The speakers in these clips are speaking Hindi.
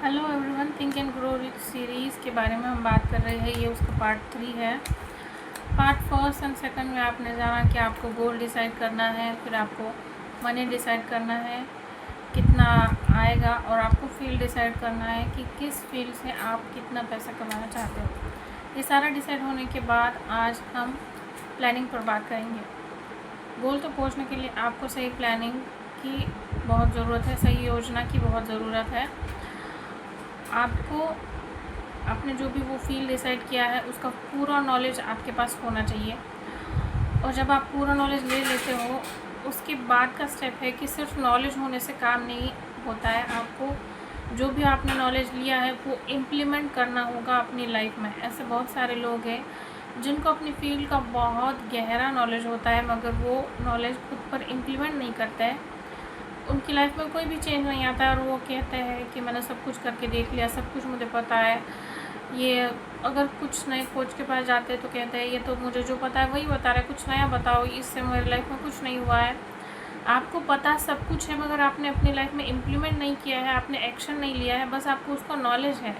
Hello everyone, think and grow rich series के बारे में हम बात कर रहे हैं। ये उसका पार्ट 3 है। पार्ट फर्स्ट एंड सेकंड में आपने जाना कि आपको गोल डिसाइड करना है, फिर आपको मनी डिसाइड करना है कितना आएगा, और आपको फील्ड डिसाइड करना है कि किस फील्ड से आप कितना पैसा कमाना चाहते हो। ये सारा डिसाइड होने के बाद आज हम प्लानिंग पर बात करेंगे। गोल तक पहुँचने के लिए आपको सही प्लानिंग की बहुत ज़रूरत है, सही योजना की बहुत ज़रूरत है। आपको आपने जो भी वो फील्ड डिसाइड किया है उसका पूरा नॉलेज आपके पास होना चाहिए, और जब आप पूरा नॉलेज ले लेते हो उसके बाद का स्टेप है कि सिर्फ नॉलेज होने से काम नहीं होता है। आपको जो भी आपने नॉलेज लिया है वो इम्प्लीमेंट करना होगा अपनी लाइफ में। ऐसे बहुत सारे लोग हैं जिनको अपनी फील्ड का बहुत गहरा नॉलेज होता है मगर वो नॉलेज खुद पर इम्प्लीमेंट नहीं करते हैं। उनकी लाइफ में कोई भी चेंज नहीं आता है और वो कहते हैं कि मैंने सब कुछ करके देख लिया, सब कुछ मुझे पता है। ये अगर कुछ नए कोच के पास जाते हैं तो कहते हैं ये तो मुझे जो पता है वही बता रहा है, कुछ नया बताओ, इससे मेरी लाइफ में कुछ नहीं हुआ है। आपको पता सब कुछ है मगर आपने अपनी लाइफ में इम्प्लीमेंट नहीं किया है, आपने एक्शन नहीं लिया है, बस आपको उसका नॉलेज है,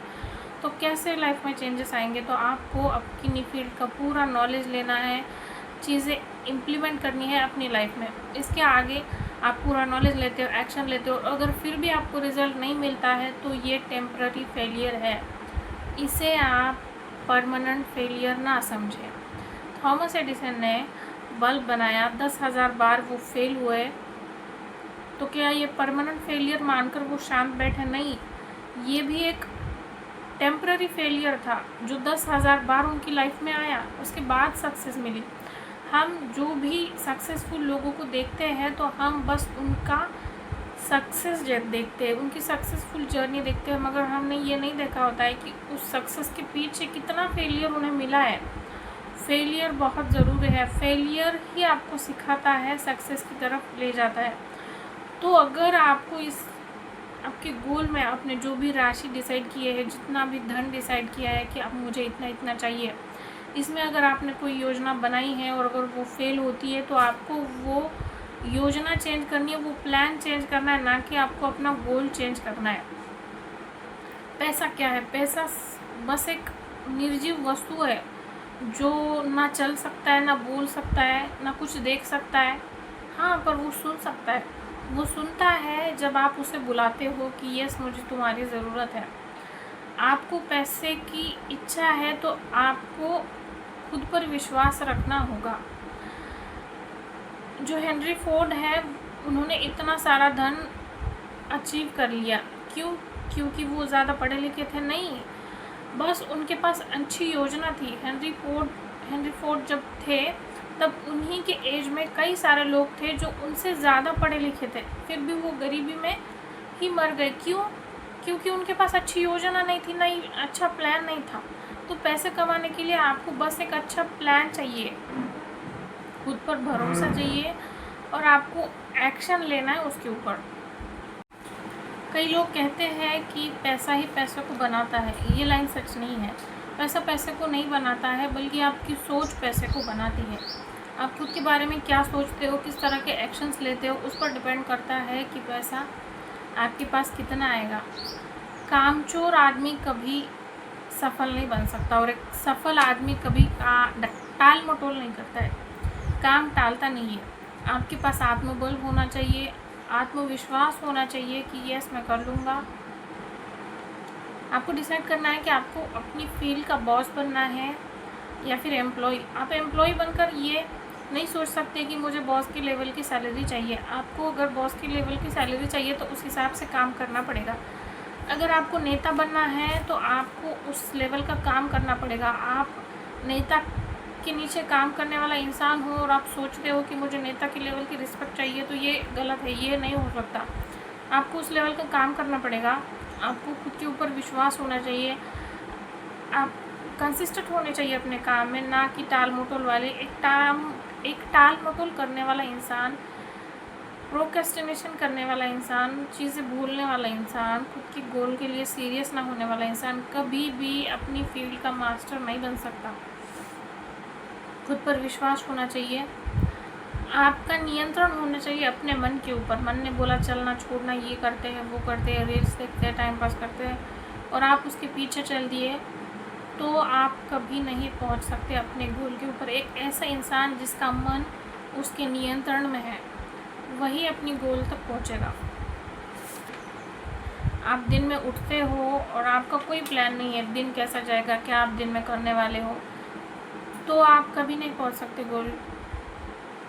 तो कैसे लाइफ में चेंजेस आएंगे। तो आपको अपनी फील्ड का पूरा नॉलेज लेना है, चीज़ें इम्प्लीमेंट करनी है अपनी लाइफ में। इसके आगे आप पूरा नॉलेज लेते हो, एक्शन लेते हो, अगर फिर भी आपको रिज़ल्ट नहीं मिलता है तो ये टेम्पररी फेलियर है, इसे आप परमानेंट फेलियर ना समझें। थॉमस एडिसन ने बल्ब बनाया, 10,000 बार वो फेल हुए, तो क्या ये परमानेंट फेलियर मानकर वो शांत बैठे? नहीं, ये भी एक टेम्पररी फेलियर था जो 10,000 बार उनकी लाइफ में आया, उसके बाद सक्सेस मिली। हम जो भी सक्सेसफुल लोगों को देखते हैं तो हम बस उनका सक्सेस देखते हैं, उनकी सक्सेसफुल जर्नी देखते हैं, मगर हमने ये नहीं देखा होता है कि उस सक्सेस के पीछे कितना फेलियर उन्हें मिला है। फेलियर बहुत ज़रूरी है, फेलियर ही आपको सिखाता है, सक्सेस की तरफ ले जाता है। तो अगर आपको इस आपके गोल में आपने जो भी राशि डिसाइड की है, जितना भी धन डिसाइड किया है कि अब मुझे इतना इतना चाहिए, इसमें अगर आपने कोई योजना बनाई है और अगर वो फेल होती है तो आपको वो योजना चेंज करनी है, वो प्लान चेंज करना है, ना कि आपको अपना गोल चेंज करना है। पैसा क्या है? पैसा बस एक निर्जीव वस्तु है जो ना चल सकता है, ना बोल सकता है, ना कुछ देख सकता है। हाँ, पर वो सुन सकता है। वो सुनता है जब आप उसे बुलाते हो कि यस मुझे तुम्हारी ज़रूरत है। आपको पैसे की इच्छा है तो आपको खुद पर विश्वास रखना होगा। जो हेनरी फोर्ड है उन्होंने इतना सारा धन अचीव कर लिया, क्यों? क्योंकि वो ज़्यादा पढ़े लिखे थे? नहीं, बस उनके पास अच्छी योजना थी। हेनरी फोर्ड जब थे तब उन्हीं के एज में कई सारे लोग थे जो उनसे ज़्यादा पढ़े लिखे थे, फिर भी वो गरीबी में ही मर गए। क्यों? क्योंकि उनके पास अच्छी योजना नहीं थी, नहीं अच्छा प्लान नहीं था। तो पैसे कमाने के लिए आपको बस एक अच्छा प्लान चाहिए, खुद पर भरोसा चाहिए और आपको एक्शन लेना है उसके ऊपर। कई लोग कहते हैं कि पैसा ही पैसे को बनाता है, ये लाइन सच नहीं है। पैसा पैसे को नहीं बनाता है, बल्कि आपकी सोच पैसे को बनाती है। आप खुद के बारे में क्या सोचते हो, किस तरह के एक्शंस लेते हो, उस पर डिपेंड करता है कि पैसा आपके पास कितना आएगा। कामचोर आदमी कभी सफल नहीं बन सकता, और एक सफल आदमी कभी टाल मटोल नहीं करता है, काम टालता नहीं है। आपके पास आत्मबल होना चाहिए, आत्मविश्वास होना चाहिए कि यस मैं कर लूँगा। आपको डिसाइड करना है कि आपको अपनी फील्ड का बॉस बनना है या फिर एम्प्लॉय। आप एम्प्लॉय बनकर ये नहीं सोच सकते कि मुझे बॉस की लेवल की सैलरी चाहिए। आपको अगर बॉस की लेवल की सैलरी चाहिए तो उस हिसाब से काम करना पड़ेगा। अगर आपको नेता बनना है तो आपको उस लेवल का काम करना पड़ेगा। आप नेता के नीचे काम करने वाला इंसान हो और आप सोचते हो कि मुझे नेता के लेवल की रिस्पेक्ट चाहिए, तो ये गलत है, ये नहीं हो सकता। आपको उस लेवल का काम करना पड़ेगा। आपको खुद के ऊपर विश्वास होना चाहिए, आप कंसिस्टेंट होने चाहिए अपने काम में, ना कि टाल मटोल वाले। एक टाल मटोल करने वाला इंसान, प्रोक्रेस्टिनेशन करने वाला इंसान, चीज़ें भूलने वाला इंसान, खुद के गोल के लिए सीरियस ना होने वाला इंसान कभी भी अपनी फील्ड का मास्टर नहीं बन सकता। खुद पर विश्वास होना चाहिए। आपका नियंत्रण होना चाहिए अपने मन के ऊपर। मन ने बोला चलना छोड़ना, ये करते हैं वो करते हैं, रील्स देखते हैं, टाइम पास करते हैं, और आप उसके पीछे चल दिए, तो आप कभी नहीं पहुंच सकते अपने गोल के ऊपर। एक ऐसा इंसान जिसका मन उसके नियंत्रण में है, वही अपनी गोल तक पहुंचेगा। आप दिन में उठते हो और आपका कोई प्लान नहीं है दिन कैसा जाएगा, क्या आप दिन में करने वाले हो, तो आप कभी नहीं पहुंच सकते गोल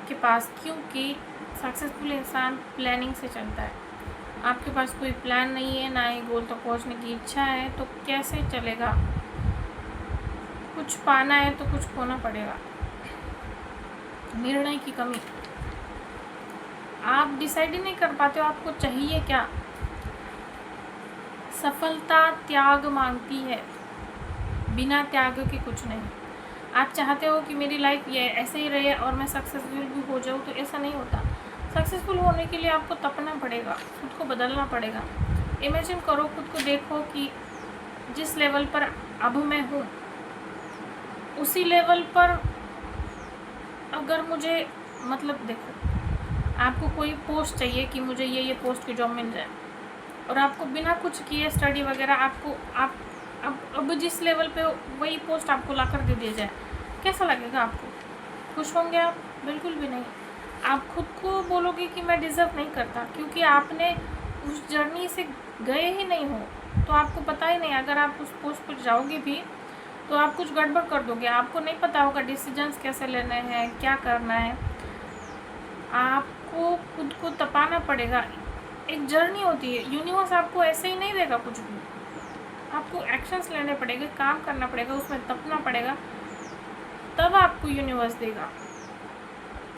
के पास, क्योंकि सक्सेसफुल इंसान प्लानिंग से चलता है। आपके पास कोई प्लान नहीं है, ना ही गोल तक पहुंचने की इच्छा है, तो कैसे चलेगा। कुछ पाना है तो कुछ खोना पड़ेगा। निर्णय की कमी, आप डिसाइड ही नहीं कर पाते हो आपको चाहिए क्या। सफलता त्याग मांगती है, बिना त्याग के कुछ नहीं। आप चाहते हो कि मेरी लाइफ ये ऐसे ही रहे और मैं सक्सेसफुल भी हो जाऊँ, तो ऐसा नहीं होता। सक्सेसफुल होने के लिए आपको तपना पड़ेगा, खुद को बदलना पड़ेगा। इमेजिन करो, खुद को देखो कि जिस लेवल पर अब मैं हूँ, उसी लेवल पर अगर मुझे, मतलब देखो, आपको कोई पोस्ट चाहिए कि मुझे ये पोस्ट की जॉब मिल जाए, और आपको बिना कुछ किए स्टडी वगैरह आपको अब जिस लेवल पे वही पोस्ट आपको ला कर दे दिया जाए, कैसा लगेगा आपको? खुश होंगे आप? बिल्कुल भी नहीं। आप खुद को बोलोगे कि मैं डिज़र्व नहीं करता, क्योंकि आपने उस जर्नी से गए ही नहीं हो, तो आपको पता ही नहीं। अगर आप उस पोस्ट पर जाओगे भी तो आप कुछ गड़बड़ कर दोगे, आपको नहीं पता होगा डिसीजंस कैसे लेने हैं, क्या करना है। आपको खुद को तपाना पड़ेगा। एक जर्नी होती है, यूनिवर्स आपको ऐसे ही नहीं देगा कुछ भी, आपको एक्शंस लेने पड़ेंगे, काम करना पड़ेगा, उसमें तपना पड़ेगा, तब आपको यूनिवर्स देगा।